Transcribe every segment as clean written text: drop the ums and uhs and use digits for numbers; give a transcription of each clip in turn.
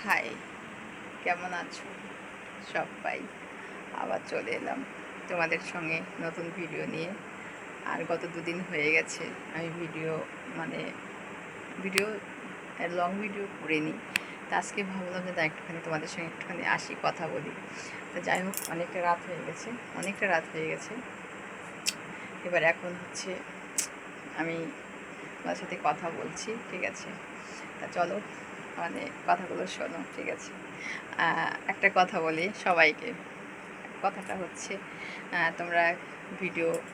High, কেমন আছো সবাই? আবার চলে এলাম তোমাদের সঙ্গে নতুন ভিডিও নিয়ে। আর গত দুদিন হয়ে গেছে আমি মানে ভিডিও লং ভিডিও করিনি। তো আজকে ভাবলাম যে একটুখানি তোমাদের সঙ্গে একটুখানি আসি, কথা বলি। তো যাই হোক, অনেকটা রাত হয়ে গেছে। এবার এখন হচ্ছে আমি তোমার সাথে কথা বলছি, ঠিক আছে? তা চলো মানে কথাগুলো শোনো, ঠিক আছে? একটা কথা বলি সবাইকে। কথাটা হচ্ছে, তোমরা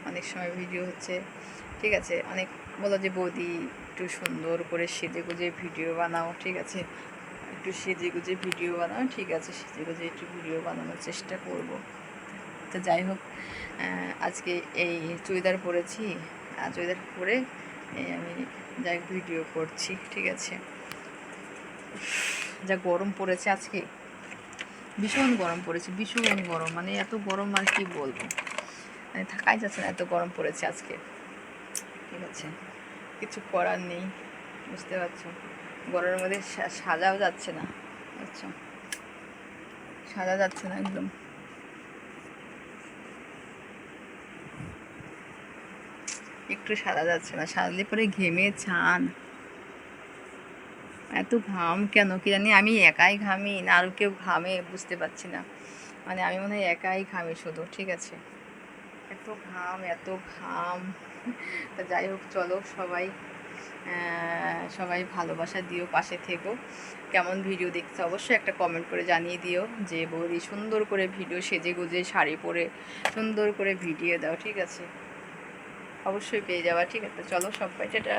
অনেক সময় ভিডিও হচ্ছে, ঠিক আছে, অনেক বলো যে বৌদি একটু সুন্দর করে সেজে গুজে ভিডিও বানাও, ঠিক আছে? একটু সেজে গুজে ভিডিও বানাও, ঠিক আছে, সেজে গুজে একটু ভিডিও বানানোর চেষ্টা করব। তো যাই হোক, আজকে এই চুড়িদার পরেছি, চুড়িদার পরে আমি যাই ভিডিও করছি, ঠিক আছে? যা গরম পড়েছে আজকে, ভীষণ গরম পড়েছে, ভীষণ গরম, মানে এত গরম আর কি বলবো, মানে থাকাই যাচ্ছে না, এত গরম পড়েছে আজকে, ঠিক আছে? কিছু করার নেই, বুঝতে পারছো? গরমের মধ্যে সাজাও যাচ্ছে না, বুঝছো? সাজা যাচ্ছে না একদম। একটু সাজা যাচ্ছে না, সাজলে পরে ঘেমে ছান। এত ঘাম কেন কি জানি, আমি একাই ঘামি না আরও কেউ ঘামে বুঝতে পারছি না। মানে আমি মনে হয় একাই ঘামি শুধু, ঠিক আছে? এত ঘাম, এত ঘাম। তা যাই হোক, চলো সবাই ভালোবাসা দিও, পাশে থেকো। কেমন ভিডিও দেখছো অবশ্যই একটা কমেন্ট করে জানিয়ে দিও যে বৌদি সুন্দর করে ভিডিও সেজে গুজে শাড়ি পরে সুন্দর করে ভিডিও দাও, ঠিক আছে? অবশ্যই পেয়ে যাওয়া, ঠিক আছে? চলো সবাই টাটা।